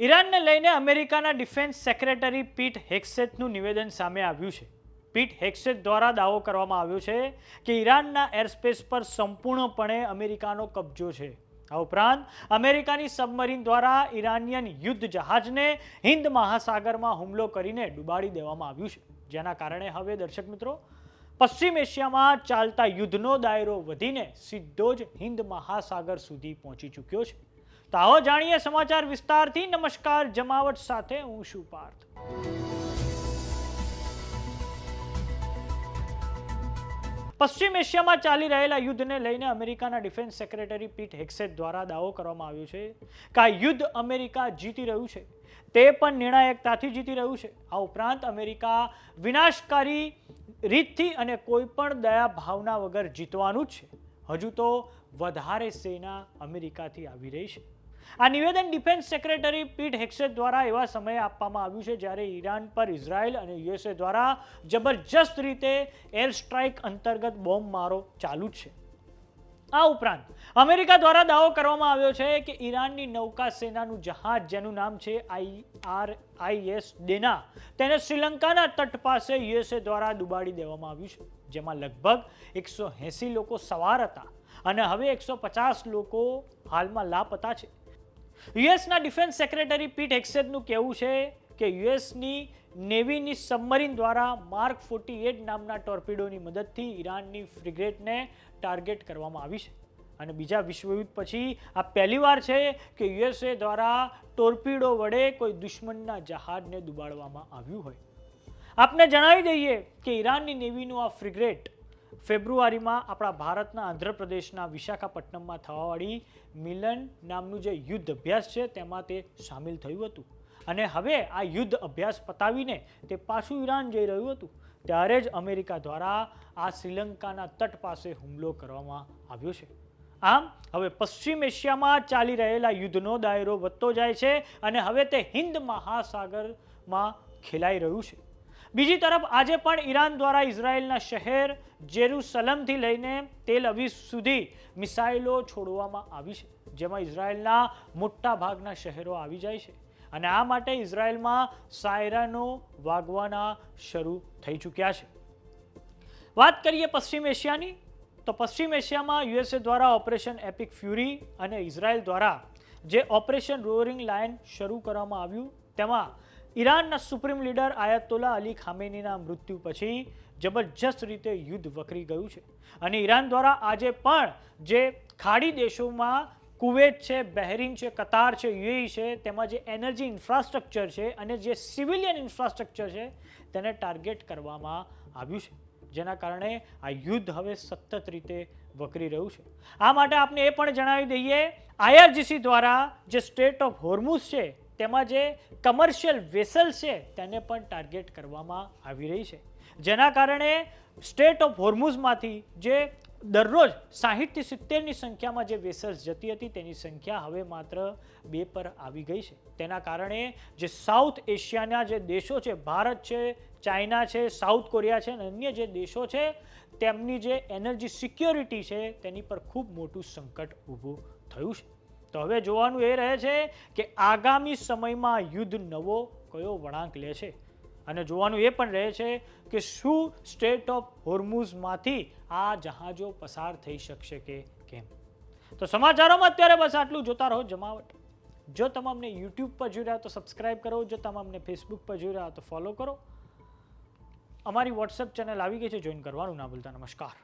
ઈરાનને લઈને અમેરિકાના defence secretary pit હેક્સેથનું નિવેદન સામે આવ્યું છે. પીટ હેક્સેથ દ્વારા દાવો કરવામાં આવ્યો છે કે ઈરાનના એરસ્પેસ પર સંપૂર્ણપણે અમેરિકાનો કબજો છે. આ ઉપરાંત અમેરિકાની સબમરીન દ્વારા ઈરાનિયન યુદ્ધ જહાજને હિન્દ મહાસાગરમાં હુમલો કરીને ડૂબાડી દેવામાં આવ્યું છે, જેના કારણે હવે દર્શક મિત્રો પશ્ચિમ એશિયામાં ચાલતા યુદ્ધનો દાયરો વધીને સીધો જ હિન્દ મહાસાગર સુધી પહોંચી ચૂક્યો છે. તો આવો જાણીએ સમાચાર વિસ્તારથી. નમસ્કાર, જમાવટ સાથે હું છું પાર્થ. પશ્ચિમ એશિયામાં ચાલી રહેલા યુદ્ધને લઈને અમેરિકાના ડિફેન્સ સેક્રેટરી પીટ હેક્સેથ દ્વારા દાવો કરવામાં આવ્યો છે કે આ યુદ્ધ અમેરિકા જીતી રહ્યું છે, તે પણ નિર્ણાયકતાથી જીતી રહ્યું છે. આ ઉપરાંત અમેરિકા વિનાશકારી રીતથી અને કોઈ પણ દયા ભાવના વગર જીતવાનું જ છે. હજુ તો વધારે સેના અમેરિકાથી આવી રહી છે. આ નિવેદન ડિફેન્સ સેક્રેટરી પીટ હેક્સેથ દ્વારા એવા સમયે આપવામાં આવ્યું છે જ્યારે ઈરાન પર ઇઝરાયલ અને યુએસએ દ્વારા જબરજસ્ત રીતે એર સ્ટ્રાઇક અંતર્ગત બોમ્બ મારો ચાલુ જ છે. આ ઉપરાંત અમેરિકા દ્વારા દાવો કરવામાં આવ્યો છે કે ઈરાનની નૌકા સેનાનું જહાજ, જેનું નામ છે IRIS ડેના, તેને શ્રીલંકાના તટ પાસે યુએસએ દ્વારા ડૂબાડી દેવામાં આવ્યું છે, જેમાં લગભગ 180 લોકો સવાર હતા અને હવે 150 લોકો હાલમાં લાપતા છે. યુએસના ડિફેન્સ સેક્રેટરી પીટ હેક્સેથનું કહેવું છે કે યુએસની નેવીની સબમરીન દ્વારા માર્ક 48 નામના ટોર્પિડોની મદદથી ઈરાનની ફ્રિગેટને ટાર્ગેટ કરવામાં આવી છે અને બીજા વિશ્વયુદ્ધ પછી આ પહેલીવાર છે કે યુએસએ દ્વારા ટોર્પિડો વડે કોઈ દુશ્મનના જહાજને ડૂબાડવામાં આવ્યું હોય. આપને જણાવી દઈએ કે ઈરાનની નેવીનું આ ફ્રિગેટ ફેબ્રુઆરીમાં આપણા ભારતના આંધ્રપ્રદેશના વિશાખાપટ્ટનમમાં થવાવાળી મિલન નામનું જે યુદ્ધ અભ્યાસ છે તેમાં તે સામેલ થયું હતું અને હવે આ યુદ્ધ અભ્યાસ પતાવીને તે પાછું ઈરાન જઈ રહ્યું હતું. ત્યારે જ અમેરિકા દ્વારા આ શ્રીલંકાના તટ પાસે હુમલો કરવામાં આવ્યો છે. આમ હવે પશ્ચિમ એશિયામાં ચાલી રહેલા યુદ્ધનો દાયરો વધતો જાય છે અને હવે તે હિન્દ મહાસાગરમાં ખેલાઈ રહ્યું છે. બીજી તરફ આજે પણ ઈરાન દ્વારા ઇઝરાયેલના શહેર જેરુસલમથી લઈને તેલ અવીવ સુધી મિસાઇલો છોડવામાં આવી છે, જેમાં ઇઝરાયેલના મોટા ભાગના શહેરો આવી જાય છે અને આ માટે ઇઝરાયેલમાં સાયરનો વાગવાના શરૂ થઈ ચૂક્યા છે. વાત કરીએ પશ્ચિમ એશિયાની, તો પશ્ચિમ એશિયામાં યુએસએ દ્વારા ઓપરેશન એપિક ફ્યુરી અને ઇઝરાયેલ દ્વારા જે ઓપરેશન રોઅરિંગ લાયન શરૂ કરવામાં આવ્યું, તેમાં ઈરાનના સુપ્રીમ લીડર આયતોલા અલી ખામેનીના મૃત્યુ પછી જબરજસ્ત રીતે યુદ્ધ વકરી ગયું છે અને ઈરાન દ્વારા આજે પણ જે ખાડી દેશોમાં કુવેત છે, બહેરીન છે, કતાર છે, યુએઈ છે, તેમાં જે એનર્જી ઇન્ફ્રાસ્ટ્રક્ચર છે અને જે સિવિલિયન ઇન્ફ્રાસ્ટ્રક્ચર છે તેને ટાર્ગેટ કરવામાં આવ્યું છે, જેના કારણે આ યુદ્ધ હવે સતત રીતે વકરી રહ્યું છે. આ માટે આપણે એ પણ જણાવી દઈએ, IRGC દ્વારા જે સ્ટેટ ઓફ હોર્મુઝ છે તેમાં જે કમર્શિયલ વેસલ છે તેને પણ ટાર્ગેટ કરવામાં આવી રહી છે, જેના કારણે સ્ટેટ ઓફ હોર્મુઝમાંથી જે દરરોજ 60 થી 70ની સંખ્યામાં જે વેસલ્સ જતી હતી તેની સંખ્યા હવે માત્ર 2 પર આવી ગઈ છે. તેના કારણે જે સાઉથ એશિયાના જે દેશો છે, ભારત છે, ચાઇના છે, સાઉથ કોરિયા છે અને અન્ય જે દેશો છે, તેમની જે એનર્જી સિક્યોરિટી છે તેની પર ખૂબ મોટું સંકટ ઊભું થયું છે. તો હવે જોવાનું એ રહે છે કે આગામી સમયમાં યુદ્ધ નવો કયો વળાંક લે છે અને જોવાનું એ પણ રહે છે કે શું સ્ટેટ ઓફ હોર્મુઝમાંથી આ જહાજો પસાર થઈ શકશે કે કેમ. તો સમાચારોમાં અત્યારે બસ આટલું. જોતા રહો જમાવટ. જો તમે અમને યુટ્યુબ પર જોઈ રહ્યા તો સબસ્ક્રાઇબ કરો, જો તમે અમને ફેસબુક પર જોઈ રહ્યા તો ફોલો કરો. અમારી વોટ્સએપ ચેનલ આવી ગઈ છે, જોઈન કરવાનું ના ભૂલતા. નમસ્કાર.